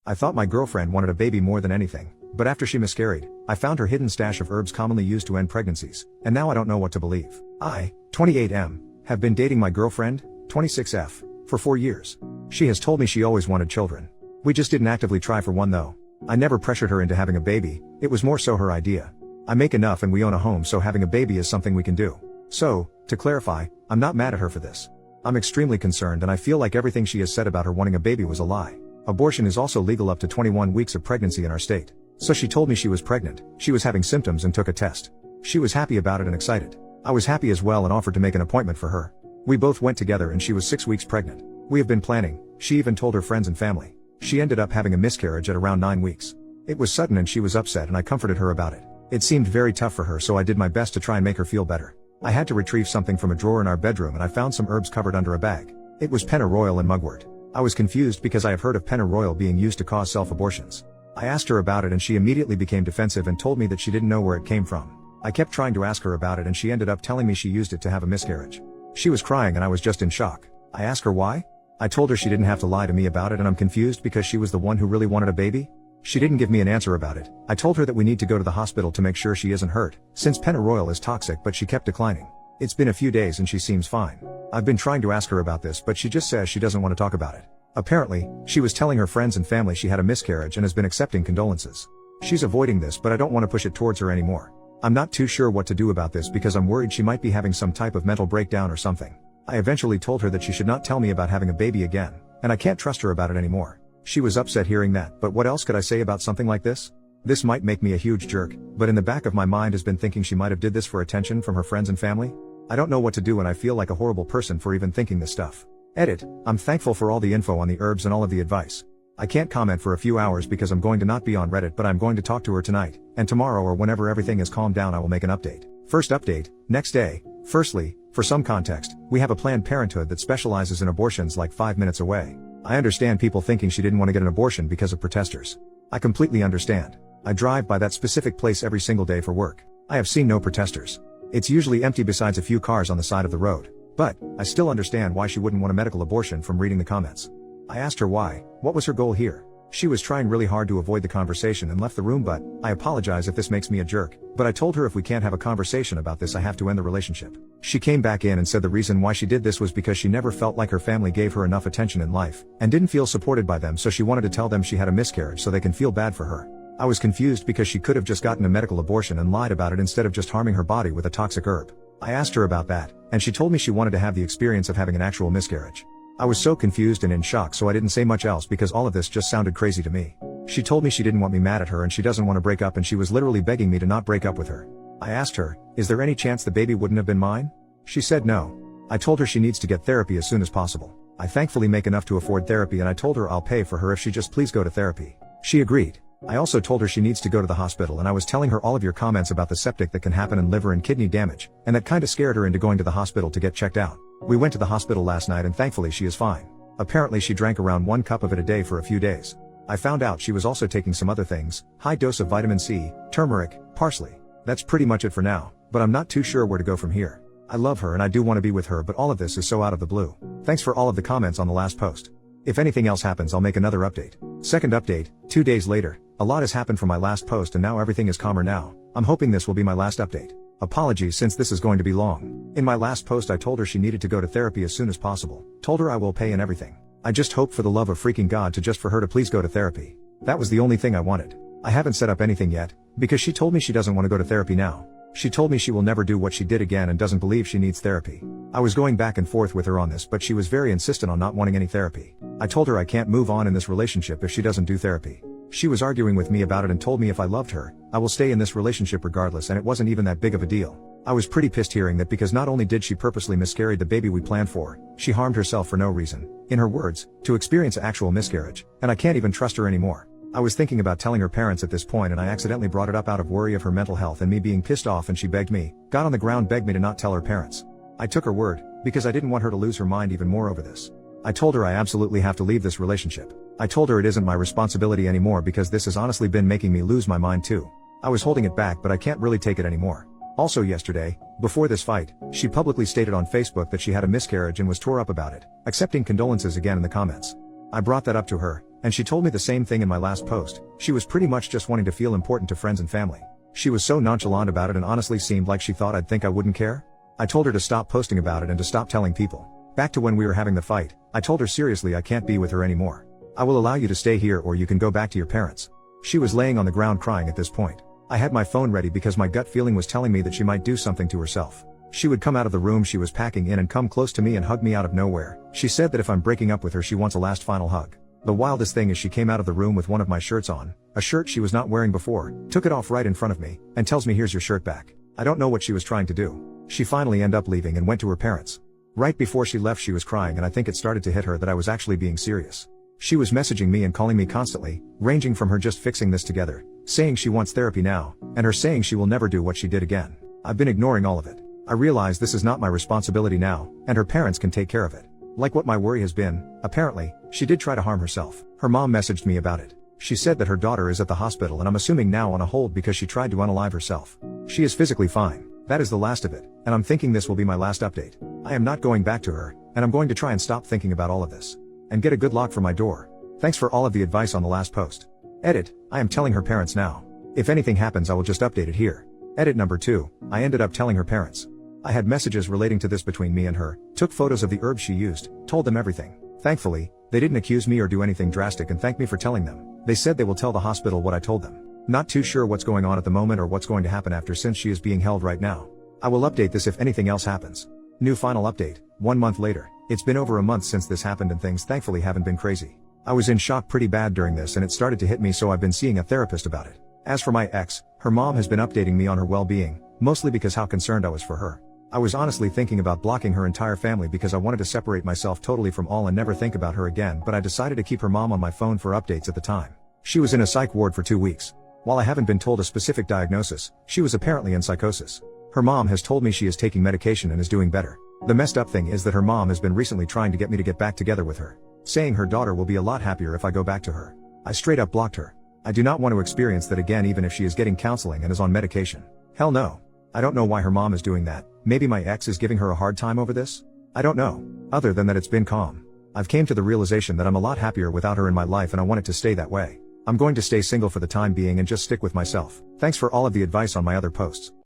I thought my girlfriend wanted a baby more than anything, but after she miscarried, I found her hidden stash of herbs commonly used to end pregnancies, and now I don't know what to believe. I, 28M, have been dating my girlfriend, 26F, for 4 years. She has told me she always wanted children. We just didn't actively try for one though. I never pressured her into having a baby, it was more so her idea. I make enough and we own a home, so having a baby is something we can do. So, to clarify, I'm not mad at her for this. I'm extremely concerned and I feel like everything she has said about her wanting a baby was a lie. Abortion is also legal up to 21 weeks of pregnancy in our state. So she told me she was pregnant, she was having symptoms and took a test. She was happy about it and excited. I was happy as well and offered to make an appointment for her. We both went together and she was 6 weeks pregnant. We have been planning, she even told her friends and family. She ended up having a miscarriage at around 9 weeks. It was sudden and she was upset and I comforted her about it. It seemed very tough for her, so I did my best to try and make her feel better. I had to retrieve something from a drawer in our bedroom and I found some herbs covered under a bag. It was pennyroyal and mugwort. I was confused because I have heard of pennyroyal being used to cause self-abortions. I asked her about it and she immediately became defensive and told me that she didn't know where it came from. I kept trying to ask her about it and she ended up telling me she used it to have a miscarriage. She was crying and I was just in shock. I asked her why? I told her she didn't have to lie to me about it and I'm confused because she was the one who really wanted a baby? She didn't give me an answer about it. I told her that we need to go to the hospital to make sure she isn't hurt, since pennyroyal is toxic, but she kept declining. It's been a few days and she seems fine. I've been trying to ask her about this but she just says she doesn't want to talk about it. Apparently, she was telling her friends and family she had a miscarriage and has been accepting condolences. She's avoiding this but I don't want to push it towards her anymore. I'm not too sure what to do about this because I'm worried she might be having some type of mental breakdown or something. I eventually told her that she should not tell me about having a baby again, and I can't trust her about it anymore. She was upset hearing that, but what else could I say about something like this? This might make me a huge jerk, but in the back of my mind has been thinking she might have did this for attention from her friends and family. I don't know what to do and I feel like a horrible person for even thinking this stuff. Edit, I'm thankful for all the info on the herbs and all of the advice. I can't comment for a few hours because I'm going to not be on Reddit, but I'm going to talk to her tonight, and tomorrow or whenever everything is calmed down I will make an update. First update, next day. Firstly, for some context, we have a Planned Parenthood that specializes in abortions like 5 minutes away. I understand people thinking she didn't want to get an abortion because of protesters. I completely understand. I drive by that specific place every single day for work. I have seen no protesters. It's usually empty besides a few cars on the side of the road. But, I still understand why she wouldn't want a medical abortion from reading the comments. I asked her why, what was her goal here? She was trying really hard to avoid the conversation and left the room, but, I apologize if this makes me a jerk, but I told her if we can't have a conversation about this I have to end the relationship. She came back in and said the reason why she did this was because she never felt like her family gave her enough attention in life, and didn't feel supported by them, so she wanted to tell them she had a miscarriage so they can feel bad for her. I was confused because she could have just gotten a medical abortion and lied about it instead of just harming her body with a toxic herb. I asked her about that, and she told me she wanted to have the experience of having an actual miscarriage. I was so confused and in shock, so I didn't say much else because all of this just sounded crazy to me. She told me she didn't want me mad at her and she doesn't want to break up, and she was literally begging me to not break up with her. I asked her, is there any chance the baby wouldn't have been mine? She said no. I told her she needs to get therapy as soon as possible. I thankfully make enough to afford therapy and I told her I'll pay for her if she just please go to therapy. She agreed. I also told her she needs to go to the hospital, and I was telling her all of your comments about the septic that can happen and liver and kidney damage, and that kinda scared her into going to the hospital to get checked out. We went to the hospital last night and thankfully she is fine. Apparently she drank around 1 cup of it a day for a few days. I found out she was also taking some other things, high dose of vitamin C, turmeric, parsley. That's pretty much it for now, but I'm not too sure where to go from here. I love her and I do want to be with her, but all of this is so out of the blue. Thanks for all of the comments on the last post. If anything else happens I'll make another update. Second update, 2 days later. A lot has happened from my last post and now everything is calmer now. I'm hoping this will be my last update. Apologies since this is going to be long. In my last post I told her she needed to go to therapy as soon as possible. Told her I will pay and everything. I just hope for the love of freaking God for her to please go to therapy. That was the only thing I wanted. I haven't set up anything yet, because she told me she doesn't want to go to therapy now. She told me she will never do what she did again and doesn't believe she needs therapy. I was going back and forth with her on this, but she was very insistent on not wanting any therapy. I told her I can't move on in this relationship if she doesn't do therapy. She was arguing with me about it and told me if I loved her, I will stay in this relationship regardless, and it wasn't even that big of a deal. I was pretty pissed hearing that because not only did she purposely miscarry the baby we planned for, she harmed herself for no reason, in her words, to experience actual miscarriage, and I can't even trust her anymore. I was thinking about telling her parents at this point and I accidentally brought it up out of worry of her mental health and me being pissed off, and she begged me, got on the ground, begged me to not tell her parents. I took her word, because I didn't want her to lose her mind even more over this. I told her I absolutely have to leave this relationship. I told her it isn't my responsibility anymore because this has honestly been making me lose my mind too. I was holding it back, but I can't really take it anymore. Also yesterday, before this fight, she publicly stated on Facebook that she had a miscarriage and was tore up about it, accepting condolences again in the comments. I brought that up to her, and she told me the same thing in my last post. She was pretty much just wanting to feel important to friends and family. She was so nonchalant about it and honestly seemed like she thought I'd think I wouldn't care. I told her to stop posting about it and to stop telling people. Back to when we were having the fight, I told her seriously I can't be with her anymore. I will allow you to stay here or you can go back to your parents. She was laying on the ground crying at this point. I had my phone ready because my gut feeling was telling me that she might do something to herself. She would come out of the room she was packing in and come close to me and hug me out of nowhere. She said that if I'm breaking up with her she wants a last final hug. The wildest thing is she came out of the room with one of my shirts on, a shirt she was not wearing before, took it off right in front of me, and tells me here's your shirt back. I don't know what she was trying to do. She finally ended up leaving and went to her parents. Right before she left she was crying and I think it started to hit her that I was actually being serious. She was messaging me and calling me constantly, ranging from her just fixing this together, saying she wants therapy now, and her saying she will never do what she did again. I've been ignoring all of it. I realize this is not my responsibility now, and her parents can take care of it. Like what my worry has been, apparently, she did try to harm herself. Her mom messaged me about it. She said that her daughter is at the hospital and I'm assuming now on a hold because she tried to unalive herself. She is physically fine. That is the last of it, and I'm thinking this will be my last update. I am not going back to her, and I'm going to try and stop thinking about all of this. And get a good lock for my door. Thanks for all of the advice on the last post. Edit, I am telling her parents now. If anything happens I will just update it here. Edit number 2, I ended up telling her parents. I had messages relating to this between me and her, took photos of the herbs she used, told them everything. Thankfully, they didn't accuse me or do anything drastic and thanked me for telling them. They said they will tell the hospital what I told them. Not too sure what's going on at the moment or what's going to happen after since she is being held right now. I will update this if anything else happens. New final update, 1 month later. It's been over a month since this happened and things thankfully haven't been crazy. I was in shock pretty bad during this and it started to hit me so I've been seeing a therapist about it. As for my ex, her mom has been updating me on her well-being, mostly because how concerned I was for her. I was honestly thinking about blocking her entire family because I wanted to separate myself totally from all and never think about her again, but I decided to keep her mom on my phone for updates at the time. She was in a psych ward for 2 weeks. While I haven't been told a specific diagnosis, she was apparently in psychosis. Her mom has told me she is taking medication and is doing better. The messed up thing is that her mom has been recently trying to get me to get back together with her, saying her daughter will be a lot happier if I go back to her. I straight up blocked her. I do not want to experience that again even if she is getting counseling and is on medication. Hell no. I don't know why her mom is doing that. Maybe my ex is giving her a hard time over this? I don't know. Other than that it's been calm. I've came to the realization that I'm a lot happier without her in my life and I want it to stay that way. I'm going to stay single for the time being and just stick with myself. Thanks for all of the advice on my other posts.